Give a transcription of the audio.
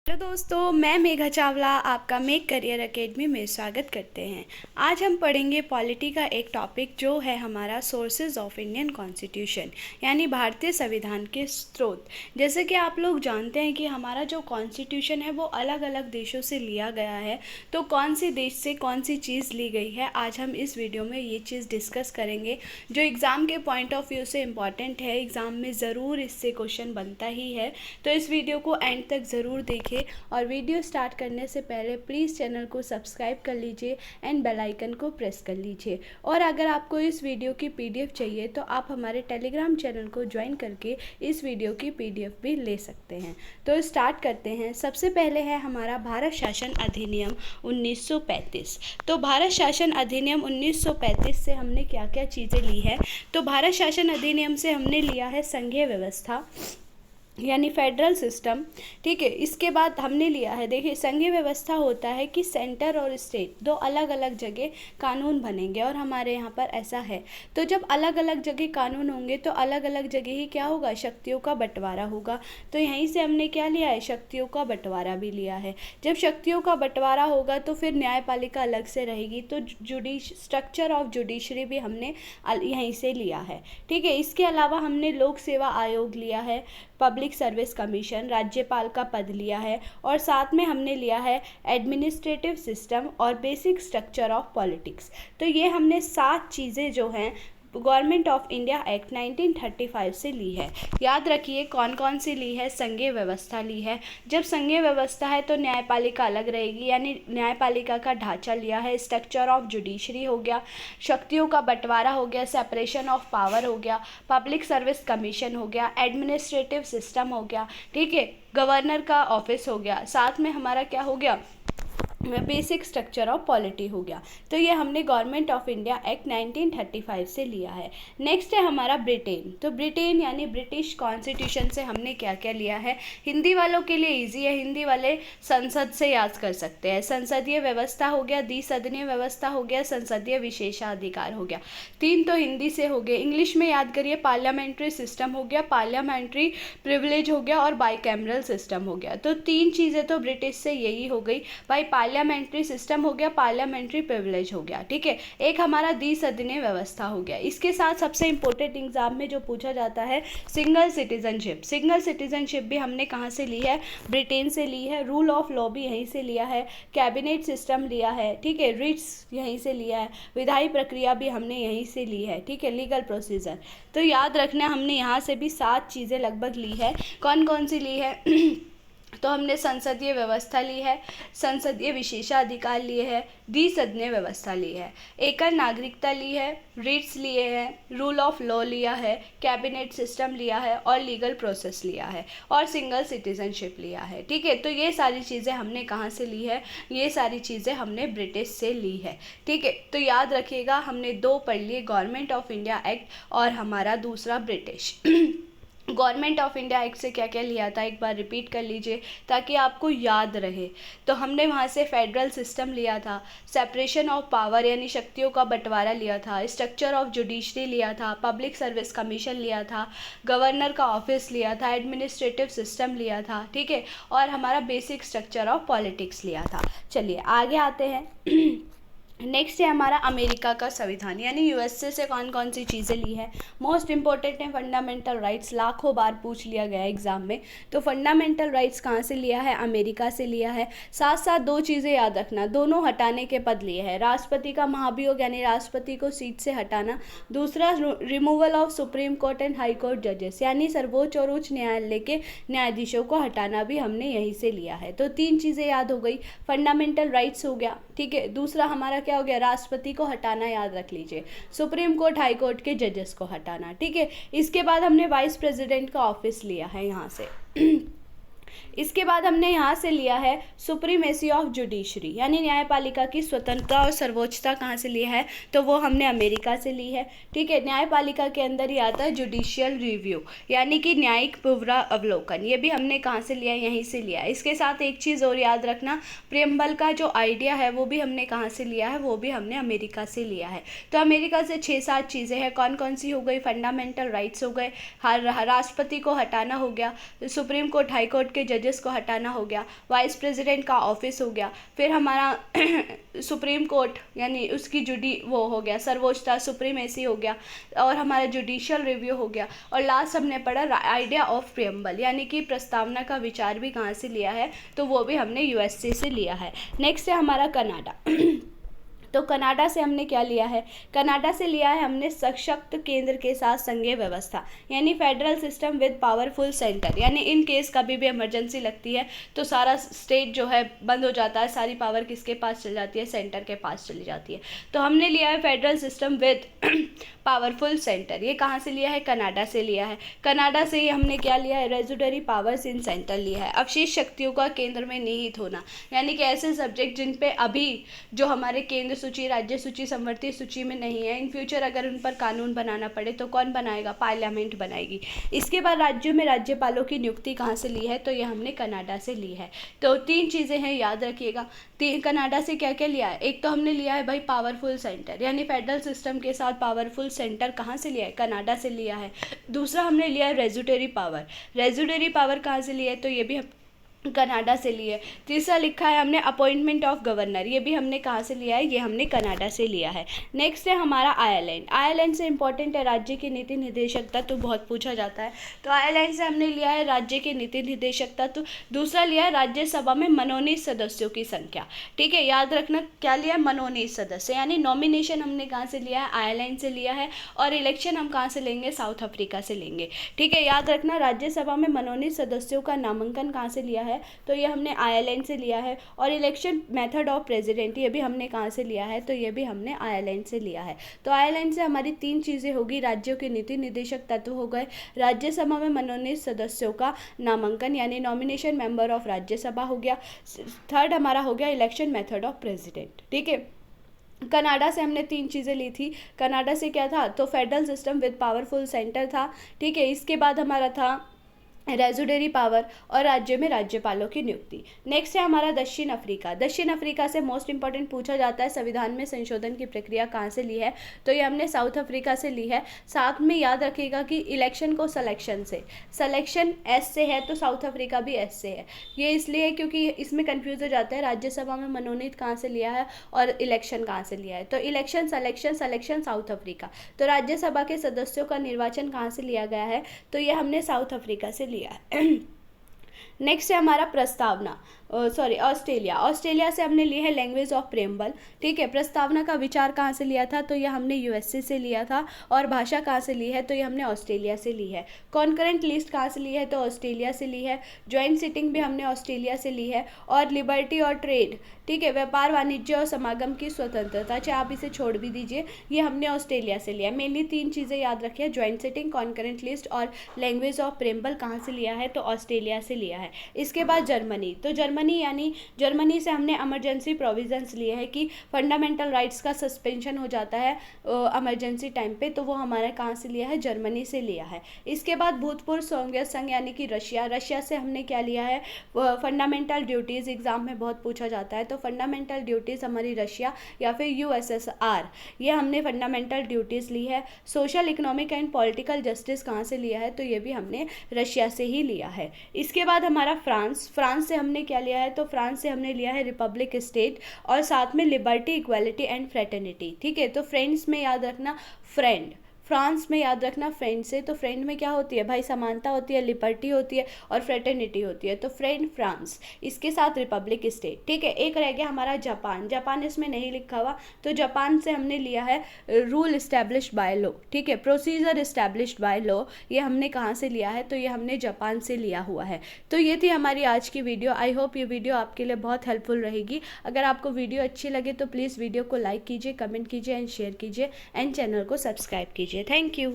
Hello दोस्तों, मैं मेघा चावला आपका मेक करियर एकेडमी में स्वागत करते हैं। आज हम पढ़ेंगे पॉलिटी का एक टॉपिक जो है हमारा सोर्सेज ऑफ इंडियन कॉन्स्टिट्यूशन, यानी भारतीय संविधान के स्रोत। जैसे कि आप लोग जानते हैं कि हमारा जो कॉन्स्टिट्यूशन है वो अलग अलग देशों से लिया गया है। तो कौन सी देश से कौन सी चीज़ ली गई है, आज हम इस वीडियो में ये चीज़ डिस्कस करेंगे जो एग्ज़ाम के पॉइंट ऑफ व्यू से इम्पॉर्टेंट है। एग्ज़ाम में ज़रूर इससे क्वेश्चन बनता ही है, तो इस वीडियो को एंड तक ज़रूर देखें। और वीडियो स्टार्ट करने से पहले प्लीज़ चैनल को सब्सक्राइब कर लीजिए एंड बेल आइकन को प्रेस कर लीजिए। और अगर आपको इस वीडियो की पीडीएफ चाहिए तो आप हमारे टेलीग्राम चैनल को ज्वाइन करके इस वीडियो की पीडीएफ भी ले सकते हैं। तो स्टार्ट करते हैं। सबसे पहले है हमारा भारत शासन अधिनियम 1935। तो भारत शासन अधिनियम 1935 से हमने क्या क्या चीज़ें ली है, तो भारत शासन अधिनियम से हमने लिया है संघीय व्यवस्था यानी फेडरल सिस्टम। ठीक है, इसके बाद हमने लिया है, देखिए संघीय व्यवस्था होता है कि सेंटर और स्टेट दो अलग अलग जगह कानून बनेंगे और हमारे यहाँ पर ऐसा है। तो जब अलग अलग जगह कानून होंगे तो अलग अलग जगह ही क्या होगा, शक्तियों का बंटवारा होगा। तो यहीं से हमने क्या लिया है, शक्तियों का बंटवारा भी लिया है। जब शक्तियों का बंटवारा होगा तो फिर न्यायपालिका अलग से रहेगी, तो स्ट्रक्चर ऑफ जुडिशरी भी हमने यहीं से लिया है। ठीक है, इसके अलावा हमने लोक सेवा आयोग लिया है, पब्लिक सर्विस कमीशन, राज्यपाल का पद लिया है, और साथ में हमने लिया है एडमिनिस्ट्रेटिव सिस्टम और बेसिक स्ट्रक्चर ऑफ पॉलिटिक्स। तो ये हमने 7 चीज़ें जो हैं गवर्नमेंट ऑफ इंडिया एक्ट 1935 से ली है। याद रखिए कौन कौन सी ली है, संघीय व्यवस्था ली है। जब संघीय व्यवस्था है तो न्यायपालिका अलग रहेगी, यानी न्यायपालिका का ढांचा लिया है, स्ट्रक्चर ऑफ जुडिशरी हो गया, शक्तियों का बंटवारा हो गया, सेपरेशन ऑफ पावर हो गया, पब्लिक सर्विस कमीशन हो गया, एडमिनिस्ट्रेटिव सिस्टम हो गया, ठीक है, गवर्नर का ऑफिस हो गया, साथ में हमारा क्या हो गया, बेसिक स्ट्रक्चर ऑफ पॉलिटी हो गया। तो ये हमने गवर्नमेंट ऑफ इंडिया एक्ट 1935 से लिया है। नेक्स्ट है हमारा ब्रिटेन। तो ब्रिटेन यानी ब्रिटिश कॉन्स्टिट्यूशन से हमने क्या क्या लिया है। हिंदी वालों के लिए इजी है, हिंदी वाले संसद से याद कर सकते हैं। संसदीय व्यवस्था हो गया, द्विसदनीय व्यवस्था हो गया, संसदीय विशेषाधिकार हो गया। 3 तो हिंदी से हो गए। इंग्लिश में याद करिए, पार्लियामेंट्री सिस्टम हो गया, पार्लियामेंट्री प्रिविलेज हो गया और बाइकैमरल सिस्टम हो गया। तो 3 चीज़ें तो ब्रिटिश से यही हो गई भाई, पार्लियामेंट्री सिस्टम हो गया, पार्लियामेंट्री प्रिविलेज हो गया। ठीक है, एक हमारा द्विसदनीय व्यवस्था हो गया। इसके साथ सबसे इंपॉर्टेंट एग्जाम में जो पूछा जाता है, सिंगल सिटीजनशिप। सिंगल सिटीजनशिप भी हमने कहाँ से ली है, ब्रिटेन से ली है। रूल ऑफ लॉ भी यहीं से लिया है, कैबिनेट सिस्टम लिया है, ठीक है, रिट्स यहीं से लिया है, विधायी प्रक्रिया भी हमने यहीं से ली है, ठीक है, लीगल प्रोसीजर। तो याद रखना हमने यहाँ से भी 7 चीज़ें लगभग ली है। कौन कौन सी ली है तो हमने संसदीय व्यवस्था ली है, संसदीय विशेषाधिकार लिए है, द्विसदनीय व्यवस्था ली है, एकल नागरिकता ली है, रिट्स लिए हैं, रूल ऑफ लॉ लिया है, कैबिनेट सिस्टम लिया है और लीगल प्रोसेस लिया है और सिंगल सिटीजनशिप लिया है। ठीक है, तो ये सारी चीज़ें हमने कहाँ से ली है, ये सारी चीज़ें हमने ब्रिटिश से ली है। ठीक है, तो याद रखिएगा हमने 2 पढ़ लिए, गवर्नमेंट ऑफ इंडिया एक्ट और हमारा दूसरा British. Government of India act से क्या क्या लिया था, एक बार रिपीट कर लीजिए ताकि आपको याद रहे। तो हमने वहाँ से फेडरल सिस्टम लिया था, सेपरेशन ऑफ पावर यानी शक्तियों का बंटवारा लिया था, स्ट्रक्चर ऑफ जुडिशरी लिया था, पब्लिक सर्विस कमीशन लिया था, गवर्नर का ऑफिस लिया था, एडमिनिस्ट्रेटिव सिस्टम लिया था, ठीक है, और हमारा बेसिक स्ट्रक्चर ऑफ पॉलिटिक्स लिया था। चलिए आगे आते हैं। नेक्स्ट है हमारा अमेरिका का संविधान, यानी यूएसए से कौन कौन सी चीज़ें ली है। मोस्ट इंपॉर्टेंट है फंडामेंटल राइट्स, लाखों बार पूछ लिया गया है एग्जाम में। तो फंडामेंटल राइट्स कहाँ से लिया है, अमेरिका से लिया है। साथ साथ 2 चीज़ें याद रखना, दोनों हटाने के पद लिए हैं, राष्ट्रपति का महाभियोग यानी राष्ट्रपति को सीट से हटाना, दूसरा removal of supreme court and high court जजेस यानी सर्वोच्च और उच्च न्यायालय के न्यायाधीशों को हटाना भी हमने यहीं से लिया है। तो 3 चीज़ें याद हो गई, फंडामेंटल राइट्स हो गया, ठीक है, दूसरा हमारा क्या हो गया, राष्ट्रपति को हटाना, याद रख लीजिए, सुप्रीम कोर्ट हाई कोर्ट के जजेस को हटाना। ठीक है, इसके बाद हमने वाइस प्रेसिडेंट का ऑफिस लिया है यहाँ से। इसके बाद हमने यहाँ से लिया है सुप्रीमेसी ऑफ जुडिशरी यानी न्यायपालिका की स्वतंत्रता और सर्वोच्चता कहाँ से लिया है, तो वो हमने अमेरिका से ली है। ठीक है, न्यायपालिका के अंदर ही आता है जुडिशियल रिव्यू यानी कि न्यायिक पुनरा अवलोकन, ये भी हमने कहाँ से लिया है, यहीं से लिया है। इसके साथ एक चीज़ और याद रखना, प्रियम्बल का जो आइडिया है वो भी हमने कहाँ से लिया है, वो भी हमने अमेरिका से लिया है। तो अमेरिका से 6-7 चीज़ें हैं, कौन कौन सी हो गई, फंडामेंटल राइट्स हो गए, राष्ट्रपति को हटाना हो गया, सुप्रीम कोर्ट हाई कोर्ट के जजेस को हटाना हो गया, वाइस प्रेसिडेंट का ऑफिस हो गया, फिर हमारा सुप्रीम कोर्ट यानी उसकी वो हो गया सर्वोच्चता सुप्रीमेसी हो गया, और हमारा जुडिशियल रिव्यू हो गया, और लास्ट हमने पढ़ा आइडिया ऑफ प्रियम्बल यानी कि प्रस्तावना का विचार भी कहाँ से लिया है, तो वो भी हमने यूएसए से लिया है। नेक्स्ट है हमारा कनाडा। तो कनाडा से हमने क्या लिया है, कनाडा से लिया है हमने सशक्त केंद्र के साथ संघीय व्यवस्था यानी federal system with powerful centre, यानी इन केस कभी भी इमरजेंसी लगती है तो सारा स्टेट जो है बंद हो जाता है, सारी पावर किसके पास चली जाती है, सेंटर के पास चली जाती है। तो हमने लिया है federal system with powerful centre, ये कहाँ से लिया है, कनाडा से लिया है। कनाडा से ही हमने क्या लिया है, रेजुडरी पावर्स इन सेंटर लिया है, अवशेष शक्तियों का केंद्र में निहित होना, यानी कि ऐसे सब्जेक्ट जिन पे अभी जो हमारे केंद्र सूची, राज्य सूची, संवर्ती सूची में नहीं है, इन फ्यूचर अगर उन पर कानून बनाना पड़े तो कौन बनाएगा, पार्लियामेंट बनाएगी। इसके बाद राज्यों में राज्यपालों की नियुक्ति कहाँ से ली है, तो ये हमने कनाडा से ली है। तो 3 चीज़ें हैं, याद रखिएगा। कनाडा से क्या क्या लिया है, एक तो हमने लिया है भाई पावरफुल सेंटर यानी फेडरल सिस्टम के साथ पावरफुल सेंटर कहाँ से लिया है, कनाडा से लिया है। दूसरा हमने लिया है रेजुडरी पावर, रेजुडरी पावर कहाँ से लिया है, तो ये भी कनाडा से लिए। तीसरा लिखा है हमने अपॉइंटमेंट ऑफ गवर्नर, ये भी हमने कहाँ से लिया है, ये हमने कनाडा से लिया है। नेक्स्ट है हमारा आयरलैंड, आयरलैंड से इंपॉर्टेंट है राज्य के नीति निर्देशक तत्व, तो बहुत पूछा जाता है। तो आयरलैंड से हमने लिया है राज्य के नीति निर्देशक तत्व। दूसरा लिया है राज्यसभा में मनोनीत सदस्यों की संख्या, ठीक है, याद रखना क्या लिया है, मनोनीत सदस्य, यानी नॉमिनेशन हमने कहाँ से लिया है, आयरलैंड से लिया है, और इलेक्शन हम कहाँ से लेंगे, साउथ अफ्रीका से लेंगे, ठीक है। याद रखना राज्यसभा में मनोनीत सदस्यों का नामांकन कहाँ से लिया है, तो ये हमने आयरलैंड से लिया है। और इलेक्शन मेथड ऑफ प्रेसिडेंट ये भी हमने कहाँ से लिया है, तो ये भी हमने आयरलैंड से लिया है। तो आयरलैंड से हमारी 3 चीज़ें होगी, राज्यों के नीति निर्देशक तत्व हो गए, राज्यसभा में मनोनीत सदस्यों का नामांकन यानी नॉमिनेशन मेंबर ऑफ राज्यसभा हो गया, थर्ड हमारा हो गया इलेक्शन मेथड ऑफ प्रेसिडेंट, ठीक है। कनाडा से हमने 3 चीज़ें ली थी। कनाडा से क्या था, तो federal system with powerful centre था, ठीक है। इसके बाद हमारा था रेजुडरी पावर और राज्य में राज्यपालों की नियुक्ति। नेक्स्ट है हमारा दक्षिण अफ्रीका। दक्षिण अफ्रीका से मोस्ट इंपॉर्टेंट पूछा जाता है संविधान में संशोधन की प्रक्रिया कहाँ से ली है, तो ये हमने साउथ अफ्रीका से ली है। साथ में याद रखिएगा कि इलेक्शन को सिलेक्शन से, सिलेक्शन एस से है तो साउथ अफ्रीका भी एस से है। ये इसलिए क्योंकि इसमें कन्फ्यूज हो जाता है, राज्यसभा में मनोनीत कहाँ से लिया है और इलेक्शन कहाँ से लिया है, तो election selection selection south Africa. तो राज्यसभा के सदस्यों का निर्वाचन कहाँ से लिया गया है, तो ये हमने साउथ अफ्रीका से लिया है। नेक्स्ट है हमारा प्रस्तावना, ऑस्ट्रेलिया। ऑस्ट्रेलिया से हमने ली है लैंग्वेज ऑफ प्रेम्बल, ठीक है। प्रस्तावना का विचार कहाँ से लिया था, तो ये हमने यूएसए से लिया था। और भाषा कहाँ से ली है, तो ये हमने ऑस्ट्रेलिया से ली है। कॉन्करेंट लिस्ट कहाँ से ली है, तो ऑस्ट्रेलिया से ली है। ज्वाइंट सिटिंग भी हमने ऑस्ट्रेलिया से ली है। और लिबर्टी और ट्रेड, ठीक है, व्यापार वाणिज्य और समागम की स्वतंत्रता, चाहे आप इसे छोड़ भी दीजिए, ये हमने ऑस्ट्रेलिया से लिया है। मेनली 3 चीज़ें याद रखिए, ज्वाइंट सिटिंग, कॉन्करेंट लिस्ट और लैंग्वेज ऑफ प्रेम्बल कहाँ से लिया है, तो ऑस्ट्रेलिया से लिया है। इसके बाद जर्मनी, तो जर्मनी यानी जर्मनी से हमने इमरजेंसी प्रोविजंस लिए हैं कि फंडामेंटल राइट्स का सस्पेंशन हो जाता है इमरजेंसी टाइम पे, तो वो हमारा कहाँ से लिया है, जर्मनी से लिया है। इसके बाद भूतपूर्व सोवियत संघ यानी कि रशिया, रशिया से हमने क्या लिया है, फंडामेंटल ड्यूटीज़, एग्जाम में बहुत पूछा जाता है, तो फंडामेंटल ड्यूटीज़ हमारी रशिया या फिर यूएसएसआर, ये हमने फंडामेंटल ड्यूटीज़ ली है। Social, economic and political justice कहाँ से लिया है, तो ये भी हमने रशिया से ही लिया है। इसके बाद हमारा फ्रांस, फ्रांस से हमने क्या लिया है, तो फ्रांस से हमने लिया है रिपब्लिक स्टेट और साथ में लिबर्टी, इक्वालिटी एंड फ्रेटर्निटी, ठीक है। तो फ्रेंड्स में याद रखना फ्रेंड, फ्रांस में याद रखना फ्रेंड से, तो फ्रेंड में क्या होती है भाई, समानता होती है, लिबर्टी होती है और फ्रेटर्निटी होती है, तो फ्रेंड फ्रांस, इसके साथ रिपब्लिक स्टेट, ठीक है। एक रह गया हमारा जापान, जापान इसमें नहीं लिखा हुआ, तो जापान से हमने लिया है रूल इस्टेब्लिश्ड बाय लॉ, ठीक है, प्रोसीजर इस्टेब्लिश्ड बाय लॉ, ये हमने कहाँ से लिया है, तो ये हमने जापान से लिया हुआ है। तो ये थी हमारी आज की वीडियो। आई होप ये वीडियो आपके लिए बहुत हेल्पफुल रहेगी। अगर आपको वीडियो अच्छी लगे तो प्लीज़ वीडियो को लाइक कीजिए, कमेंट कीजिए एंड शेयर कीजिए एंड चैनल को सब्सक्राइब कीजिए। Thank you.